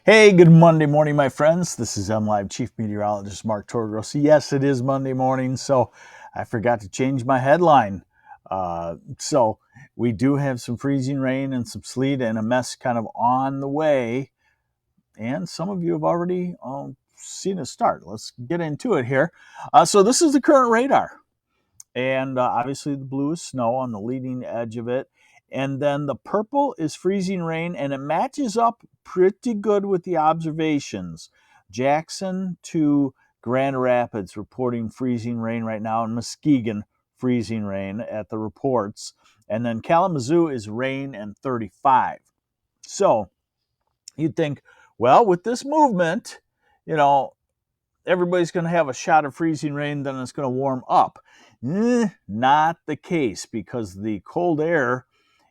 Hey, good Monday morning, my friends. This is MLive Chief Meteorologist Mark Torgross. Yes, it is Monday morning, so I forgot to change my headline. So we do have some freezing rain and some sleet and a mess kind of on the way, and some of you have already seen it start. Let's get into it here. So this is the current radar. And obviously the blue is snow on the leading edge of it. And then the purple is freezing rain, and it matches up pretty good with the observations. Jackson to Grand Rapids reporting freezing rain right now, and Muskegon freezing rain at the reports. And then Kalamazoo is rain and 35. So you'd think, well, with this movement, you know, everybody's going to have a shot of freezing rain, then it's going to warm up. Not the case, because the cold air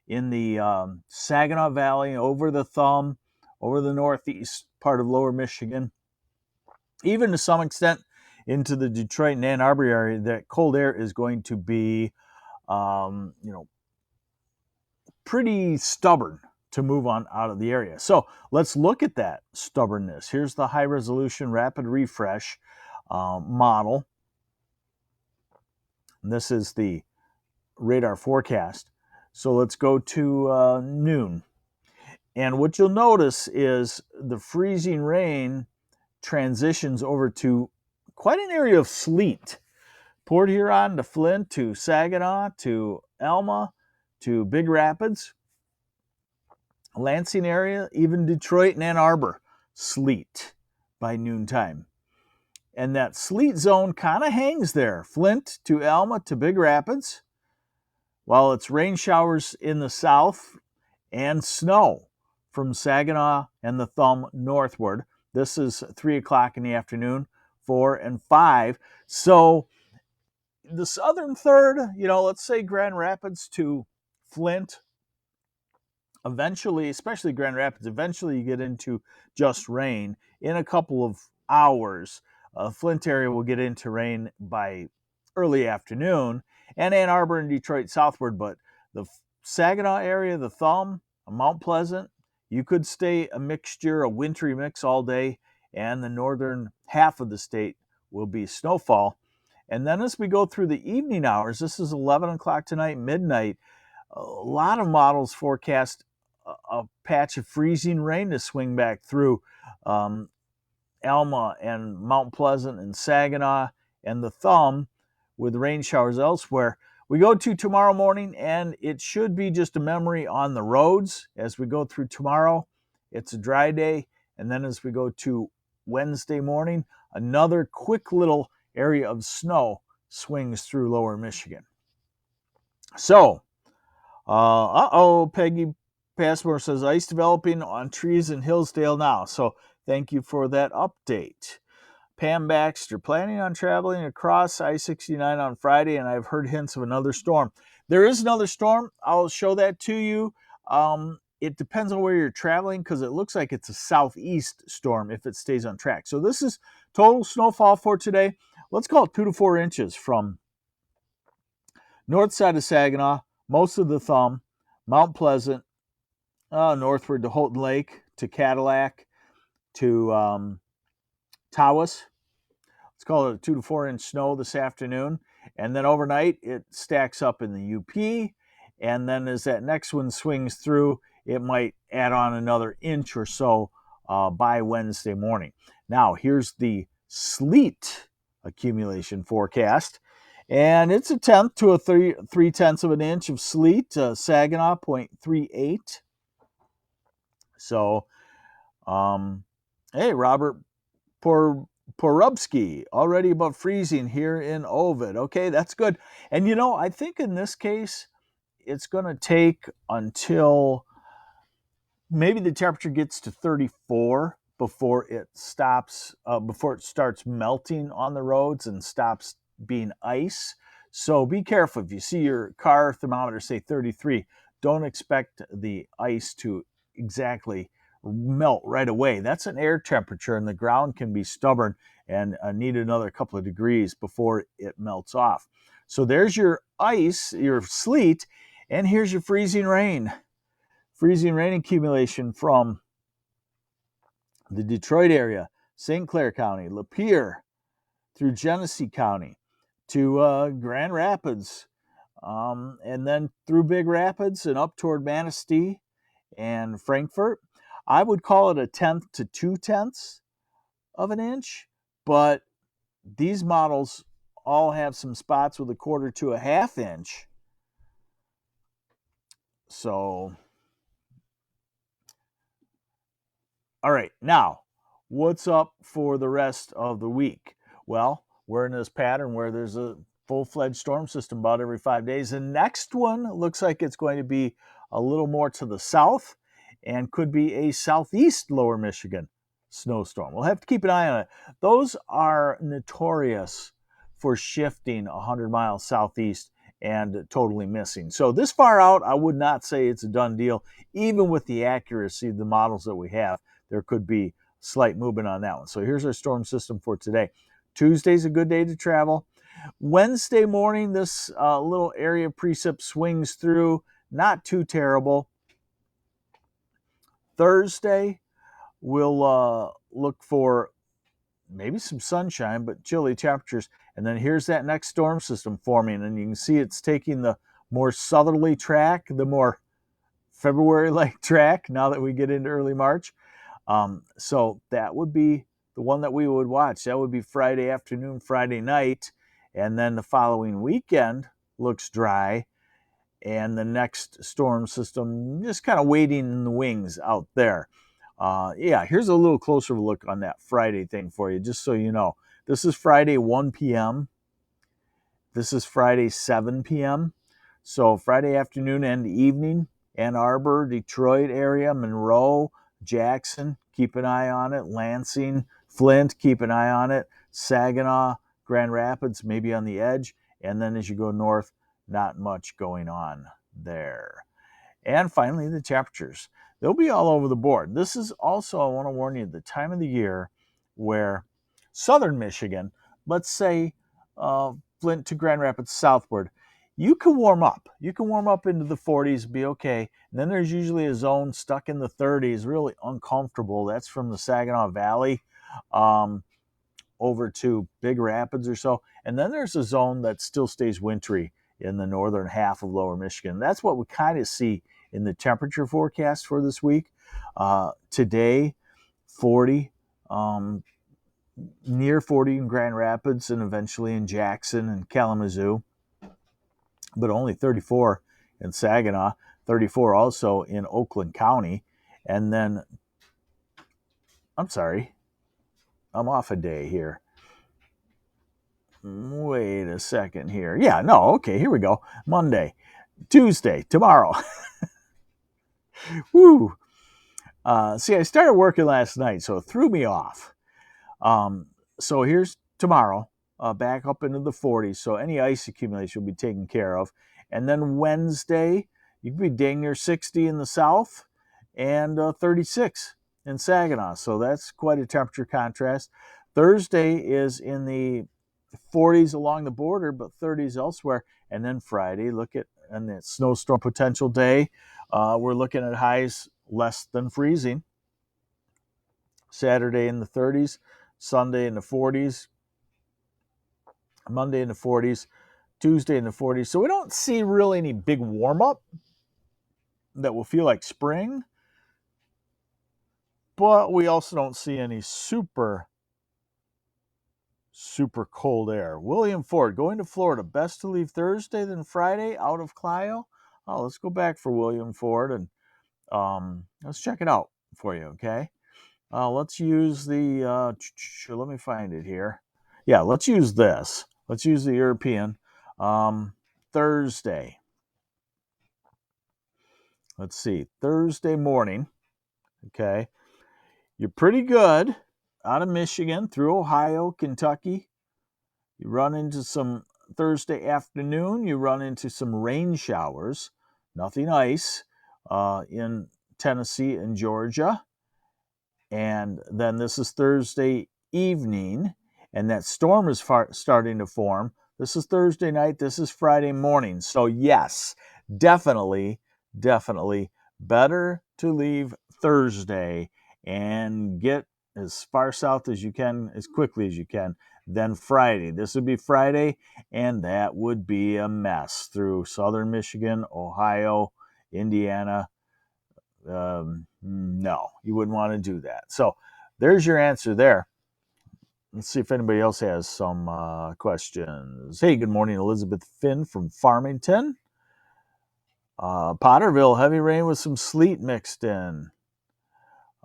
in the Saginaw Valley, over the Thumb, over the northeast part of lower Michigan, even to some extent into the Detroit and Ann Arbor area, that cold air is going to be, pretty stubborn to move on out of the area. So let's look at that stubbornness. Here's the high resolution rapid refresh model. And this is the radar forecast. So let's go to noon. And what you'll notice is the freezing rain transitions over to quite an area of sleet. Port Huron to Flint to Saginaw to Alma to Big Rapids, Lansing area, even Detroit and Ann Arbor, sleet by noontime. And that sleet zone kind of hangs there. Flint to Alma to Big Rapids, while it's rain showers in the south and snow from Saginaw and the Thumb northward. This is 3 o'clock in the afternoon, 4 and 5. So the southern third, let's say Grand Rapids to Flint, eventually, especially Grand Rapids, eventually you get into just rain in a couple of hours. Flint area will get into rain by early afternoon, and Ann Arbor and Detroit southward. But the Saginaw area, the Thumb, Mount Pleasant, you could stay a mixture, a wintry mix all day, and the northern half of the state will be snowfall. And then as we go through the evening hours, this is 11 o'clock tonight, midnight, a lot of models forecast a patch of freezing rain to swing back through Alma and Mount Pleasant and Saginaw and the Thumb, with rain showers elsewhere. We go to tomorrow morning, and it should be just a memory on the roads as we go through tomorrow. It's a dry day. And then as we go to Wednesday morning, another quick little area of snow swings through lower Michigan. So, Peggy Passmore says ice developing on trees in Hillsdale now. So thank you for that update. Pam Baxter, planning on traveling across I-69 on Friday, and I've heard hints of another storm. There is another storm. I'll show that to you. It depends on where you're traveling, because it looks like it's a southeast storm if it stays on track. So this is total snowfall for today. Let's call it 2 to 4 inches from north side of Saginaw, most of the Thumb, Mount Pleasant, northward to Houghton Lake, to Cadillac, to Tawas. Let's call it a 2 to 4 inch snow this afternoon. And then overnight, it stacks up in the UP. And then as that next one swings through, it might add on another inch or so by Wednesday morning. Now, here's the sleet accumulation forecast. And it's 1/10 to 3/10 of an inch of sleet. Saginaw, 0.38. So, hey, Robert Porubsky, already above freezing here in Ovid. Okay, that's good. And I think in this case, it's going to take until maybe the temperature gets to 34 before it stops, before it starts melting on the roads and stops being ice. So be careful. If you see your car thermometer say 33, don't expect the ice to exactly melt right away. That's an air temperature, and the ground can be stubborn and need another couple of degrees before it melts off. So there's your ice, your sleet, and here's your freezing rain. Freezing rain accumulation from the Detroit area, St. Clair County, Lapeer, through Genesee County to Grand Rapids, and then through Big Rapids and up toward Manistee and Frankfort. I would call it a tenth to 2/10 of an inch, but these models all have some spots with a quarter to a half inch. So, all right, now, what's up for the rest of the week? Well, we're in this pattern where there's a full-fledged storm system about every 5 days. The next one looks like it's going to be a little more to the south and could be a southeast lower Michigan snowstorm. We'll have to keep an eye on it. Those are notorious for shifting 100 miles southeast and totally missing. So this far out, I would not say it's a done deal. Even with the accuracy of the models that we have, there could be slight movement on that one. So here's our storm system for today. Tuesday's a good day to travel. Wednesday morning, this little area precip swings through, not too terrible. Thursday, we'll look for maybe some sunshine, but chilly temperatures. And then here's that next storm system forming, and you can see it's taking the more southerly track, the more February-like track now that we get into early March. So that would be the one that we would watch. That would be Friday afternoon, Friday night, and then the following weekend looks dry, and the next storm system just kind of waiting in the wings out there. Yeah, here's a little closer look on that Friday thing for you, just so you know. This is Friday 1 p.m. This is Friday 7 p.m. So Friday afternoon and evening, Ann Arbor, Detroit area, Monroe, Jackson, keep an eye on it. Lansing, Flint, keep an eye on it. Saginaw, Grand Rapids, maybe on the edge. And then as you go north, not much going on there. And finally, the temperatures. They'll be all over the board. This is also, I want to warn you, the time of the year where southern Michigan, let's say Flint to Grand Rapids southward, you can warm up. You can warm up into the 40s, be okay. And then there's usually a zone stuck in the 30s, really uncomfortable. That's from the Saginaw Valley over to Big Rapids or so. And then there's a zone that still stays wintry in the northern half of lower Michigan. That's what we kind of see in the temperature forecast for this week. Today, 40, near 40 in Grand Rapids and eventually in Jackson and Kalamazoo, but only 34 in Saginaw, 34 also in Oakland County. And then, I'm sorry, I'm off a day here. Wait a second here. Yeah, no, okay, here we go. Monday, Tuesday, tomorrow. Woo! See, I started working last night, so it threw me off. So here's tomorrow, back up into the 40s. So any ice accumulation will be taken care of. And then Wednesday, you can be dang near 60 in the south and 36 in Saginaw. So that's quite a temperature contrast. Thursday is in the 40s along the border, but 30s elsewhere. And then Friday, look at and the snowstorm potential day. We're looking at highs less than freezing. Saturday in the 30s, Sunday in the 40s, Monday in the 40s, Tuesday in the 40s. So we don't see really any big warm-up that will feel like spring, but we also don't see any super cold air. William Ford, going to Florida. Best to leave Thursday than Friday out of Clio. Oh, let's go back for William Ford and let's check it out for you, okay? Let's use the, let me find it here. Yeah, let's use this. Let's use the European. Thursday. Let's see, Thursday morning, okay? You're pretty good out of Michigan through Ohio, Kentucky. You run into some Thursday afternoon, you run into some rain showers, nothing ice, in Tennessee and Georgia. And then this is Thursday evening, and that storm is starting to form. This is Thursday night. This is Friday morning. So yes, definitely better to leave Thursday and get as far south as you can, as quickly as you can. Then Friday. This would be Friday, and that would be a mess through southern Michigan, Ohio, Indiana. No, you wouldn't want to do that. So there's your answer there. Let's see if anybody else has some questions. Hey, good morning, Elizabeth Finn from Farmington. Potterville, heavy rain with some sleet mixed in.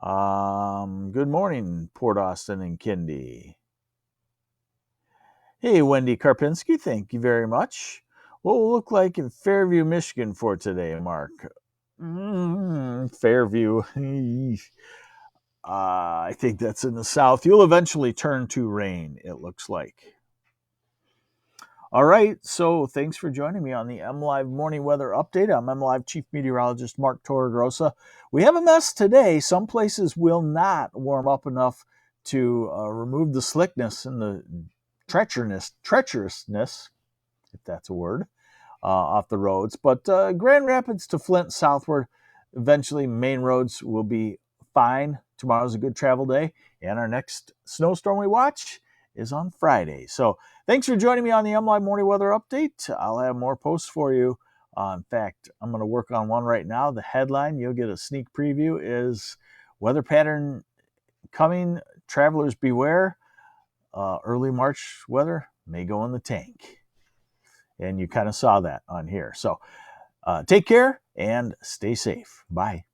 Good morning, Port Austin and Kindy. Hey, Wendy Karpinski, thank you very much. What will it look like in Fairview, Michigan for today, Mark? Fairview. I think that's in the south. You'll eventually turn to rain, it looks like. All right, so thanks for joining me on the MLive Morning Weather Update. I'm MLive Chief Meteorologist Mark Torregrossa. We have a mess today. Some places will not warm up enough to remove the slickness and the treacherousness, if that's a word, off the roads. But Grand Rapids to Flint southward, eventually main roads will be fine. Tomorrow's a good travel day, and our next snowstorm we watch is on Friday. So thanks for joining me on the MLive Morning Weather Update. I'll have more posts for you. In fact, I'm going to work on one right now. The headline, you'll get a sneak preview, is weather pattern coming. Travelers beware. Early March weather may go in the tank. And you kind of saw that on here. So take care and stay safe. Bye.